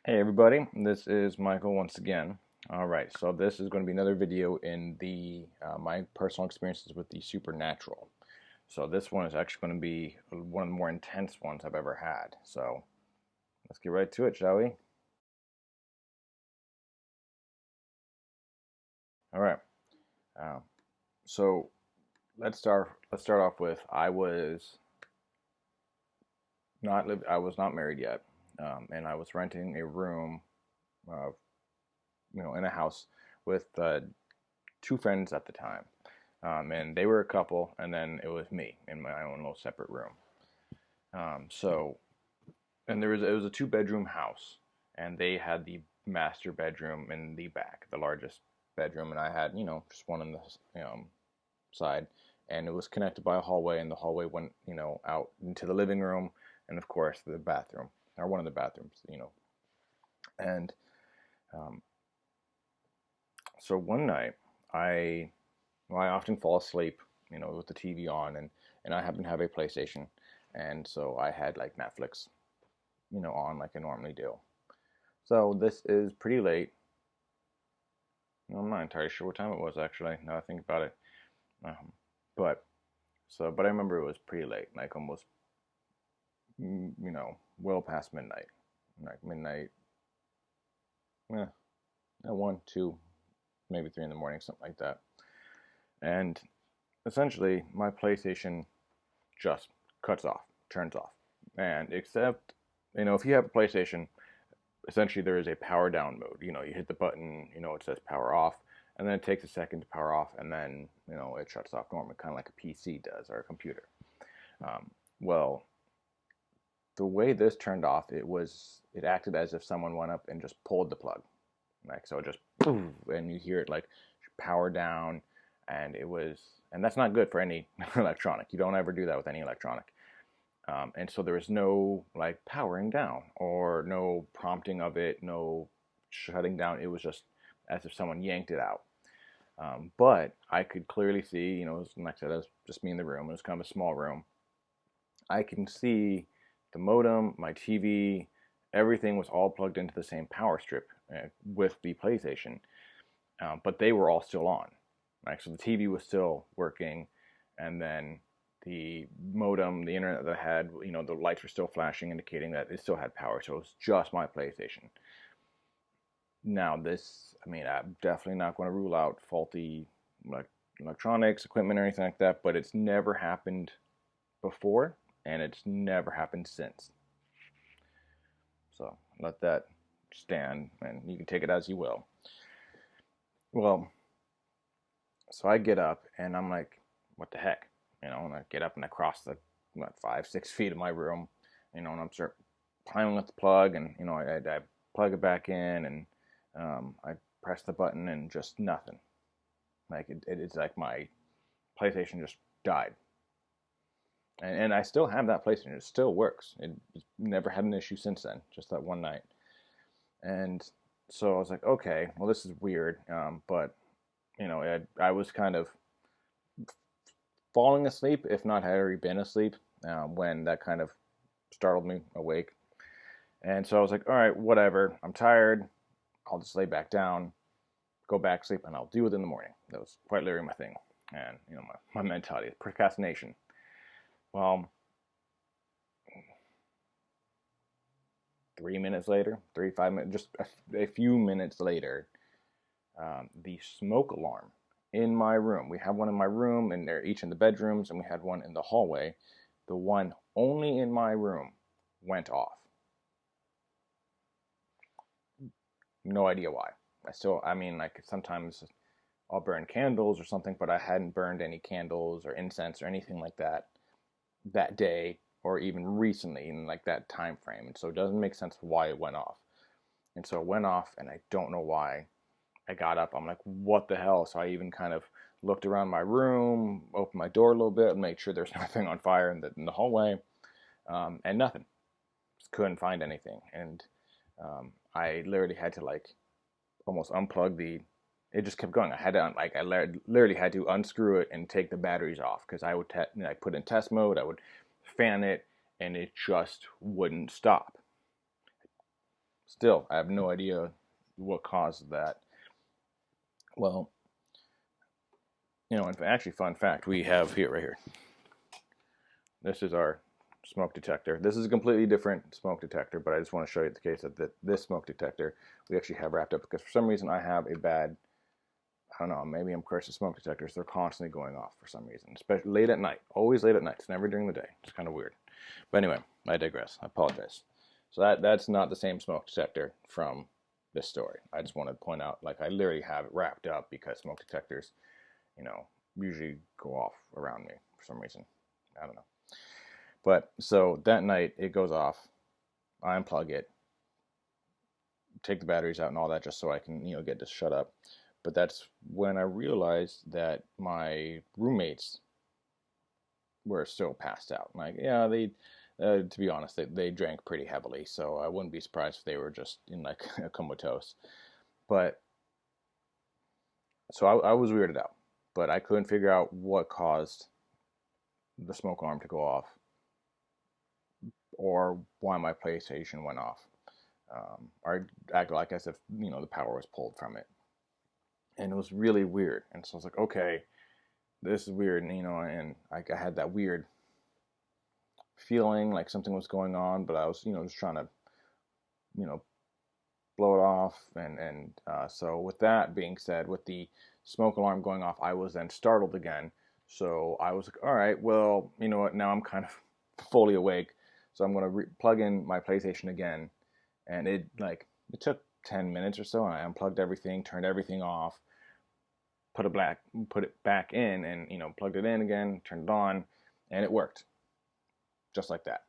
Hey everybody, this is Michael once again. Alright, so this is going to be another video in the my personal experiences with the supernatural. So this one is actually going to be one of the more intense ones I've ever had. So let's get right to it, shall we? Alright, uh, so let's start off with I was not married yet, and I was renting a room, uh, in a house with two friends at the time. And they were a couple, and then it was me in my own little separate room. So, and it was a two-bedroom house, and they had the master bedroom in the back, the largest bedroom, and I had just one on the side, and it was connected by a hallway, and the hallway went out into the living room, and of course the bathroom, or one of the bathrooms. And um, so one night I I often fall asleep, with the TV on, and I happen to have a PlayStation, and so I had like Netflix, on like I normally do. So this is pretty late. I'm not entirely sure what time it was actually. Now I think about it, um, but but I remember it was pretty late, like almost, well past midnight, like midnight, yeah, at 1, 2, maybe 3 in the morning, something like that. And essentially, my PlayStation just cuts off, turns off. And except, if you have a PlayStation, essentially there is a power down mode. You hit the button, it says power off, and then it takes a second to power off, and then, it shuts off normally, kind of like a PC does or a computer. Um, well, the way this turned off, it acted as if someone went up and just pulled the plug. Like, so it just, poof, and you hear it like power down, and that's not good for any electronic. You don't ever do that with any electronic. And so there was no like powering down or no prompting of it, no shutting down. It was just as if someone yanked it out. But I could clearly see, like I said, it was just me in the room. It was kind of a small room. I can see the modem, my TV, everything was all plugged into the same power strip with the PlayStation, but they were all still on. Right, so the TV was still working, and then the modem, the internet that I had, the lights were still flashing, indicating that it still had power. So it was just my PlayStation. Now, I mean, I'm definitely not going to rule out faulty like electronics, equipment, or anything like that, but it's never happened before, and it's never happened since. So let that stand, and you can take it as you will. Well, so I get up, and I'm like, what the heck? And I get up and I cross the 5, 6 feet of my room, and I'm start playing with the plug, and I plug it back in, and I press the button, and just nothing. Like it's like my PlayStation just died, and I still have that PlayStation. It still works. It's never had an issue since then. Just that one night, and so I was like, okay, well this is weird, but I was kind of falling asleep, if not had already been asleep, when that kind of startled me awake. And so I was like, all right, whatever. I'm tired. I'll just lay back down, go back to sleep, and I'll deal with it in the morning. That was quite literally my thing. And, my mentality is procrastination. Well, 3 minutes later, 5 minutes, just a few minutes later, the smoke alarm in my room. We have one in my room, and they're each in the bedrooms, and we had one in the hallway. The one only in my room went off. No idea why. I mean, like sometimes I'll burn candles or something, but I hadn't burned any candles or incense or anything like that day or even recently in like that time frame. And so it doesn't make sense why it went off. And so it went off, and I don't know why. I got up. I'm like, what the hell? So I even kind of looked around my room, opened my door a little bit, and made sure there's nothing on fire in the hallway, and nothing. Just couldn't find anything. And I literally had to like almost unplug the. It just kept going. I had to like I literally had to unscrew it and take the batteries off because I would like put in test mode. I would fan it, and it just wouldn't stop. Still, I have no idea what caused that. Well, actually, fun fact, we have here, right here. This is our smoke detector. This is a completely different smoke detector, but I just want to show you the case of this smoke detector we actually have wrapped up, because for some reason I have a bad, I don't know, maybe I'm cursed with smoke detectors. They're constantly going off for some reason, especially late at night. Always late at night. It's never during the day. It's kind of weird. But anyway, I digress. I apologize. So that's not the same smoke detector from this story. I just want to point out, like, I literally have it wrapped up because smoke detectors, usually go off around me for some reason. I don't know. But so that night it goes off. I unplug it, take the batteries out and all that, just so I can, get this shut up. But that's when I realized that my roommates were still passed out. Like, yeah, to be honest, they drank pretty heavily, so I wouldn't be surprised if they were just in like a comatose. But so I was weirded out, but I couldn't figure out what caused the smoke alarm to go off, or why my PlayStation went off. Or act like as if the power was pulled from it, and it was really weird. And so I was like, okay, this is weird, and I had that weird feeling like something was going on, but I was just trying to blow it off. And so with that being said, with the smoke alarm going off, I was then startled again. So I was like, all right, well, you know what? Now I'm kind of fully awake, so I'm gonna plug in my PlayStation again. And it took 10 minutes or so, and I unplugged everything, turned everything off, put it back in, and plugged it in again, turned it on, and it worked just like that.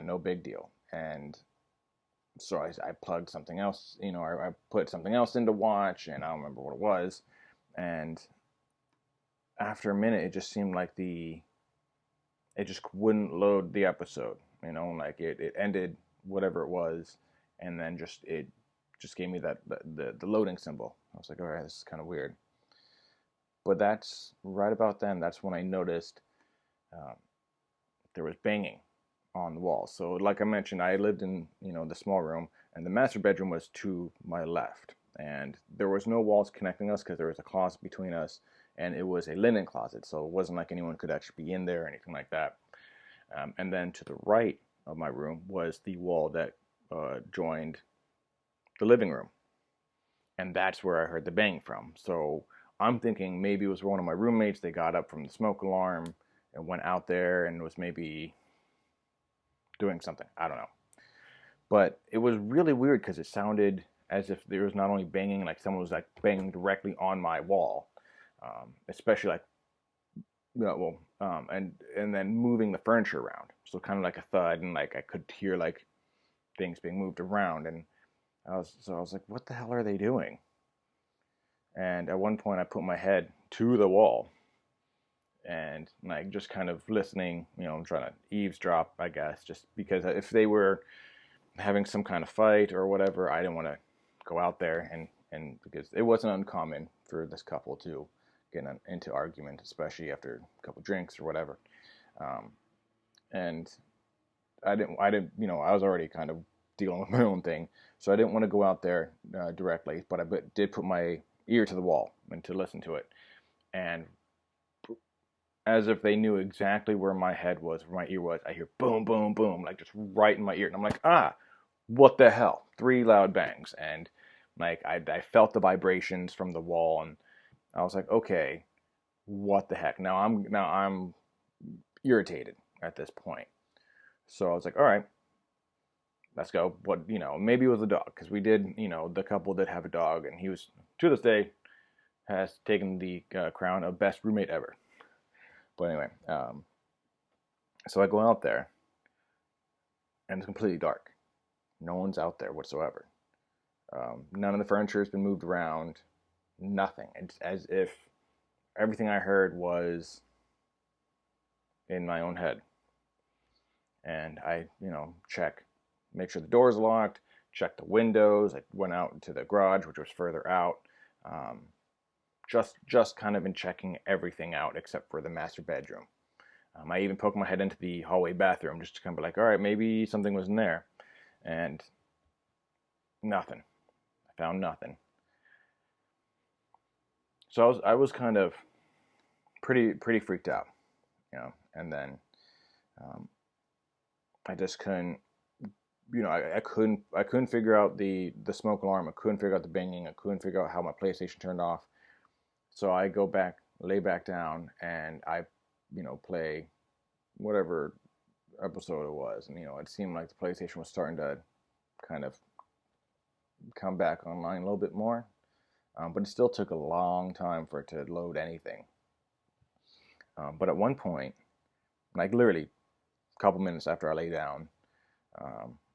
No big deal. And so I plugged something else, I put something else in to watch, and I don't remember what it was. And after a minute, it just seemed like it just wouldn't load the episode, like it ended whatever it was, and then it just gave me that the loading symbol. I was like, all right, this is kind of weird. But that's right about then. That's when I noticed there was banging on the wall. So like I mentioned, I lived in the small room, and the master bedroom was to my left, and there was no walls connecting us because there was a closet between us, and it was a linen closet, so it wasn't like anyone could actually be in there or anything like that. And then to the right of my room was the wall that joined the living room, and that's where I heard the bang from. So I'm thinking maybe it was one of my roommates. They got up from the smoke alarm and went out there and was maybe doing something. I don't know. But it was really weird because it sounded as if there was not only banging, like someone was like banging directly on my wall, especially like, and then moving the furniture around. So kind of like a thud, and like I could hear like things being moved around, and I was like, what the hell are they doing? And at one point, I put my head to the wall, and like just kind of listening, I'm trying to eavesdrop, I guess, just because if they were having some kind of fight or whatever, I didn't want to go out there, and because it wasn't uncommon for this couple to get into argument, especially after a couple drinks or whatever. And I didn't, I was already kind of dealing with my own thing, so I didn't want to go out there directly, but I did put my ear to the wall and to listen to it, and as if they knew exactly where my head was, where my ear was, I hear boom, boom, boom, like just right in my ear, and I'm like, what the hell? 3 loud bangs, and like I felt the vibrations from the wall, and I was like, okay, what the heck? Now I'm irritated at this point. So I was like, all right, let's go. What, maybe it was a dog, because we did, the couple did have a dog, and he was, to this day, has taken the crown of best roommate ever. But anyway, so I go out there, and it's completely dark. No one's out there whatsoever. None of the furniture has been moved around. Nothing. It's as if everything I heard was in my own head. And I, make sure the door's locked, check the windows. I went out into the garage, which was further out. Just kind of been checking everything out except for the master bedroom. I even poked my head into the hallway bathroom just to kind of be like, all right, maybe something was in there. And nothing. I found nothing. So I was kind of pretty freaked out, and then um, I just couldn't, I couldn't figure out the smoke alarm. I couldn't figure out the banging. I couldn't figure out how my PlayStation turned off. So I go back, lay back down, and I, play whatever episode it was, and it seemed like the PlayStation was starting to kind of come back online a little bit more, but it still took a long time for it to load anything. But at one point, like literally a couple minutes after I lay down,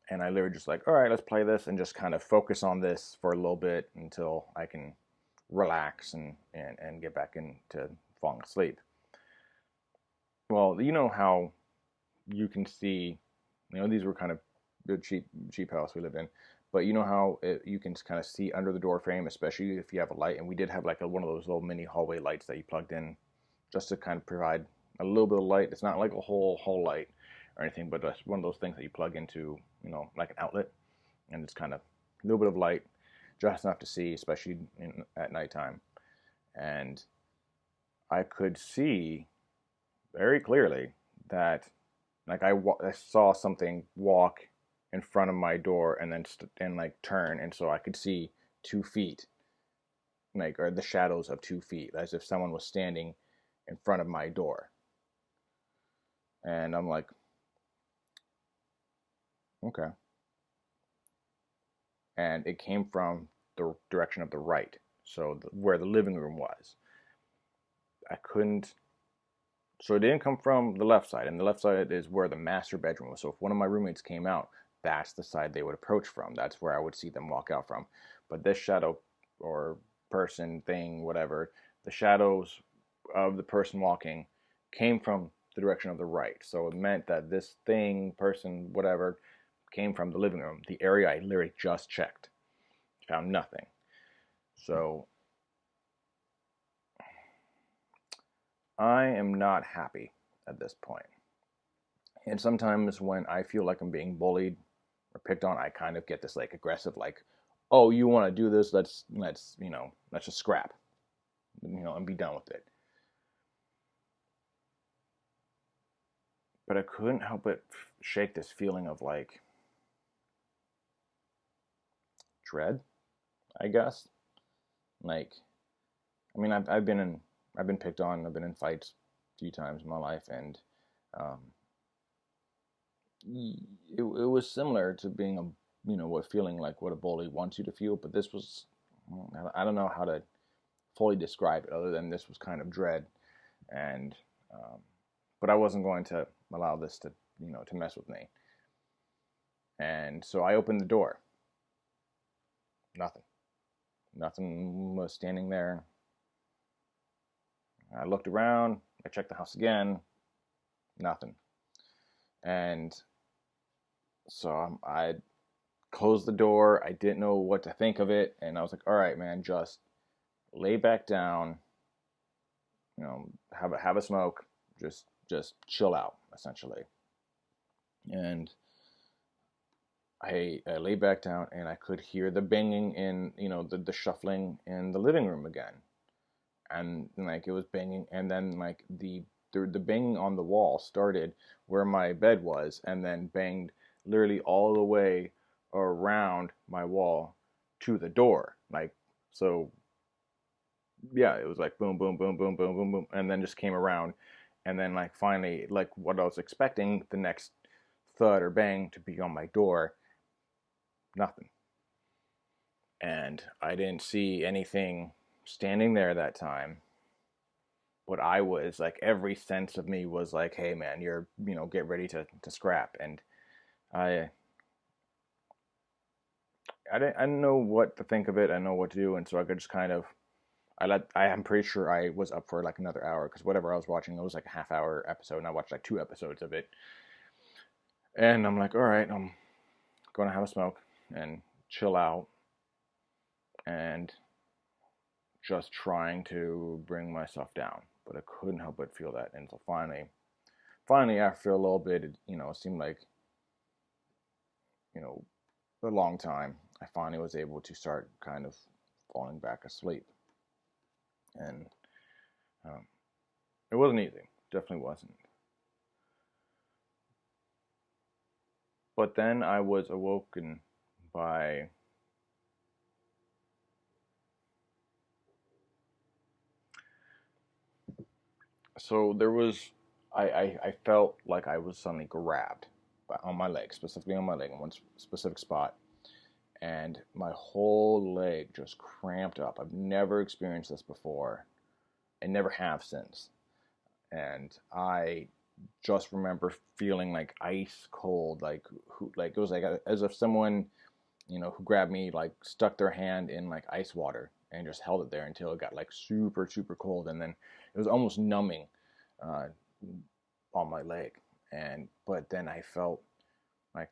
and I literally just like, all right, let's play this and just kind of focus on this for a little bit until I can relax and get back into falling asleep. Well, you know how you can see, these were kind of the cheap house we lived in, but you know how you can kind of see under the door frame, especially if you have a light. And we did have like one of those little mini hallway lights that you plugged in just to kind of provide a little bit of light. It's not like a whole light or anything, but it's one of those things that you plug into, like an outlet, and it's kind of a little bit of light, just enough to see, especially at nighttime. And I could see very clearly that, like, I saw something walk in front of my door and then like turn, and so I could see 2 feet, like, or the shadows of 2 feet, as if someone was standing in front of my door. And I'm like, okay. And it came from the direction of the right, so where the living room was. I couldn't. So it didn't come from the left side, and the left side is where the master bedroom was. So if one of my roommates came out, that's the side they would approach from. That's where I would see them walk out from. But this shadow or person, thing, whatever, the shadows of the person walking came from the direction of the right. So it meant that this thing, person, whatever, came from the living room, the area I literally just checked. Found nothing. So I am not happy at this point. And sometimes when I feel like I'm being bullied or picked on, I kind of get this like aggressive, like, oh, you want to do this? Let's just scrap, and be done with it. But I couldn't help but shake this feeling of like dread, I guess. Like, I mean, I've been picked on. I've been in fights a few times in my life, and um, it was similar to being what feeling like what a bully wants you to feel. But this was, I don't know how to fully describe it other than this was kind of dread, and but I wasn't going to allow this to mess with me. And so I opened the door. Nothing was standing there. I looked around. I checked the house again. Nothing. And so I closed the door. I didn't know what to think of it, and I was like, "All right, man, just lay back down. Have a smoke. Just chill out, essentially." And I lay back down, and I could hear the banging in, the shuffling in the living room again, and like it was banging, and then like the banging on the wall started where my bed was, and then banged literally all the way around my wall to the door, like, so yeah, it was like boom, boom, boom, boom, boom, boom, boom, and then just came around, and then like finally, like what I was expecting, the next thud or bang to be on my door, nothing. And I didn't see anything standing there that time. But I was like, every sense of me was like, hey man, you're, get ready to scrap. And I didn't know what to think of it. I didn't know what to do. And so I could just kind of, I'm pretty sure I was up for like another hour, because whatever I was watching, it was like a half-hour episode, and I watched like 2 episodes of it. And I'm like, all right, I'm going to have a smoke and chill out, and just trying to bring myself down. But I couldn't help but feel that. And so finally, after a little bit, it seemed like, a long time, I finally was able to start kind of falling back asleep. And um, it wasn't easy, definitely wasn't. But then I was awoken by so there was I felt like I was suddenly grabbed on my leg, specifically on my leg in one specific spot, and my whole leg just cramped up. I've never experienced this before, and never have since. And I just remember feeling like ice cold, like it was like as if someone, who grabbed me, like stuck their hand in like ice water and just held it there until it got like super super cold, and then it was almost numbing uh, on my leg. And but then I felt like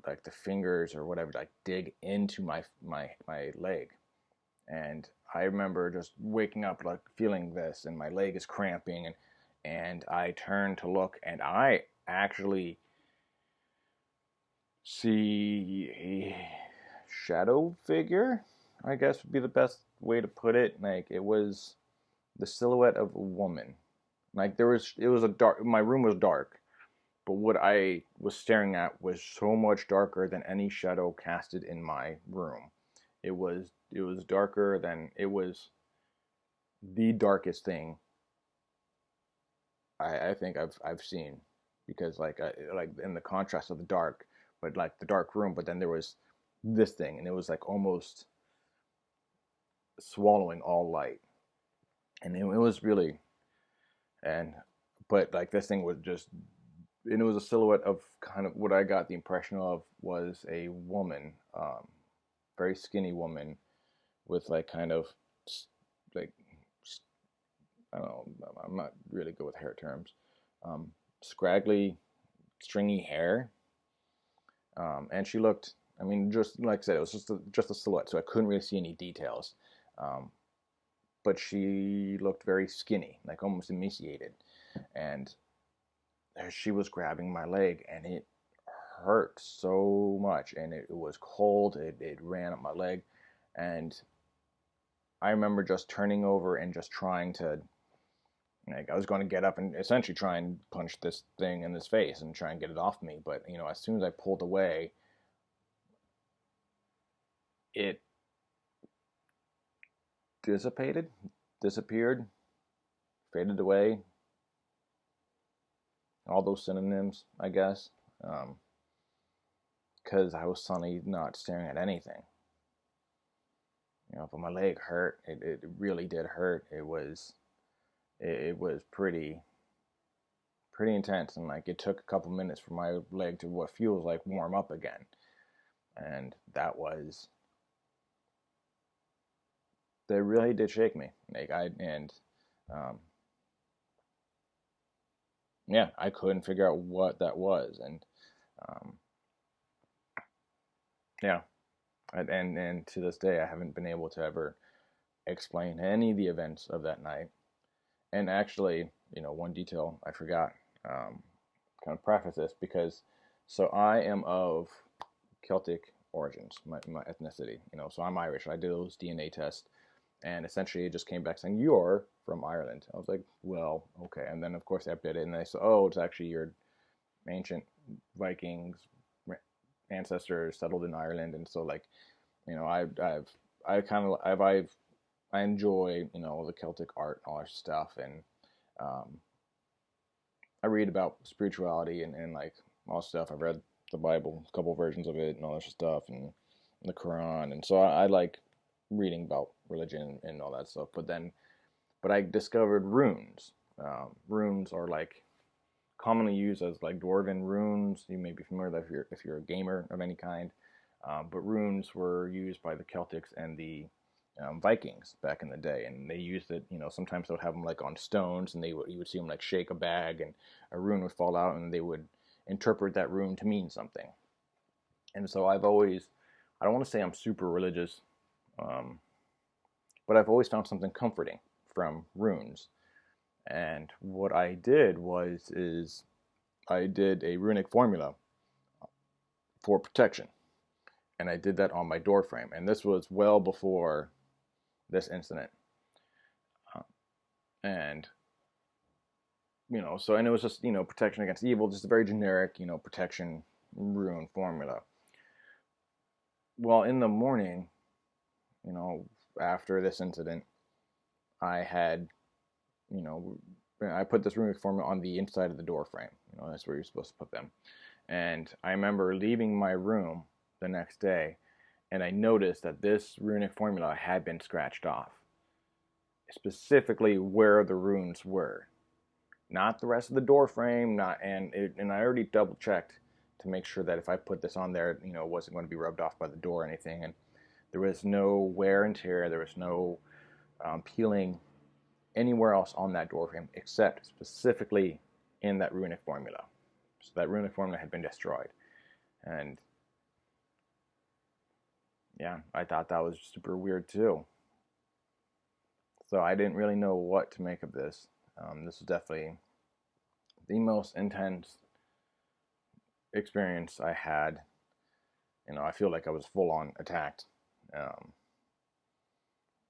like the fingers or whatever like dig into my leg, and I remember just waking up like feeling this, and my leg is cramping, and I turn to look, and I actually see a shadow figure, I guess would be the best way to put it. Like it was the silhouette of a woman. Like it was a dark. My room was dark, but what I was staring at was so much darker than any shadow casted in my room. It was darker than it was the darkest thing I think I've seen, because like in the contrast of the dark, but like the dark room, but then there was this thing, and it was like almost swallowing all light, and it was really, and but like this thing was just, and it was a silhouette of kind of what I got the impression of was a woman, very skinny woman with like kind of like, I don't know, I'm not really good with hair terms, scraggly, stringy hair, and she looked. I mean, just like I said, it was just a silhouette, so I couldn't really see any details. Um, but she looked very skinny, like almost emaciated, and she was grabbing my leg, and it hurt so much, and it was cold. It ran up my leg, and I remember just turning over and just trying to, like, I was going to get up and essentially try and punch this thing in his face and try and get it off me. But as soon as I pulled away, it dissipated, disappeared, faded away. All those synonyms, I guess, because I was suddenly not staring at anything. But my leg hurt. It really did hurt. It was pretty intense, and like it took a couple minutes for my leg to what feels like warm up again, and that really did shake me. Like um, yeah, I couldn't figure out what that was, and um, yeah, and to this day I haven't been able to ever explain any of the events of that night. And actually, one detail I forgot, kind of preface this, because so I am of Celtic origins, my ethnicity, so I'm Irish. I did those DNA tests, and essentially it just came back saying you're from Ireland. I was like, well, okay. And then of course I updated it, and they said, oh, it's actually your ancient Vikings ancestors settled in Ireland. And so like, I kind of I enjoy the Celtic art and all that stuff, and um, I read about spirituality and like all stuff. I've read the Bible, a couple versions of it, and all that stuff, and the Quran, and so I like reading about religion and all that stuff. But I discovered runes. Runes are like commonly used as like dwarven runes. You may be familiar if you're a gamer of any kind. But runes were used by the Celtics and the Vikings back in the day, and they used it. Sometimes they would have them like on stones, and you would see them like shake a bag, and a rune would fall out, and they would interpret that rune to mean something. And so I don't want to say I'm super religious, um, but I've always found something comforting from runes. And what I did is I did a runic formula for protection. and I did that on my door frame. And this was well before this incident. And so, and it was just, protection against evil, just a very generic, protection rune formula. Well, in the morning, after this incident, I had, I put this runic formula on the inside of the door frame. That's where you're supposed to put them. And I remember leaving my room the next day, and I noticed that this runic formula had been scratched off, specifically where the runes were, not the rest of the door frame. And I already double checked to make sure that if I put this on there, it wasn't going to be rubbed off by the door or anything. And there was no wear and tear. There was no peeling anywhere else on that door frame except specifically in that runic formula. So that runic formula had been destroyed. And yeah, I thought that was super weird too. So I didn't really know what to make of this. This was definitely the most intense experience I had. I feel like I was full on attacked.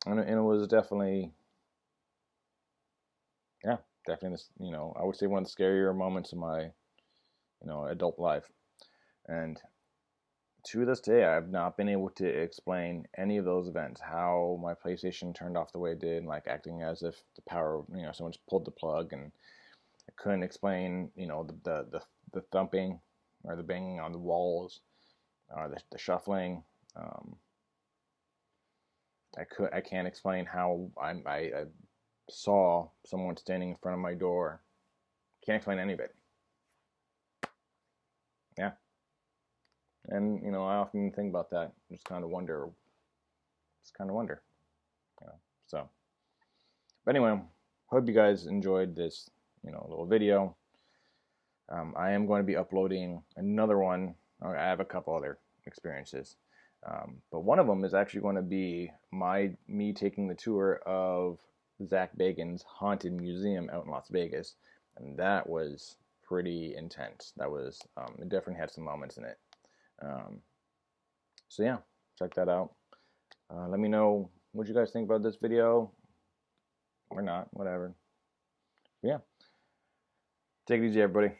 And it was definitely, yeah, definitely this, I would say one of the scarier moments of my, adult life. And to this day, I've not been able to explain any of those events, how my PlayStation turned off the way it did, like acting as if the power, someone just pulled the plug, and I couldn't explain, the thumping or the banging on the walls, or the shuffling. I can't explain how I saw someone standing in front of my door. Can't explain any of it. Yeah. And, I often think about that. Just kind of wonder. So, but anyway, hope you guys enjoyed this, little video. I am going to be uploading another one. I have a couple other experiences. But one of them is actually going to be me taking the tour of Zak Bagans' Haunted Museum out in Las Vegas. And that was pretty intense. That was, it definitely had some moments in it. So yeah, check that out. Let me know what you guys think about this video, or not, whatever. But yeah, take it easy, everybody.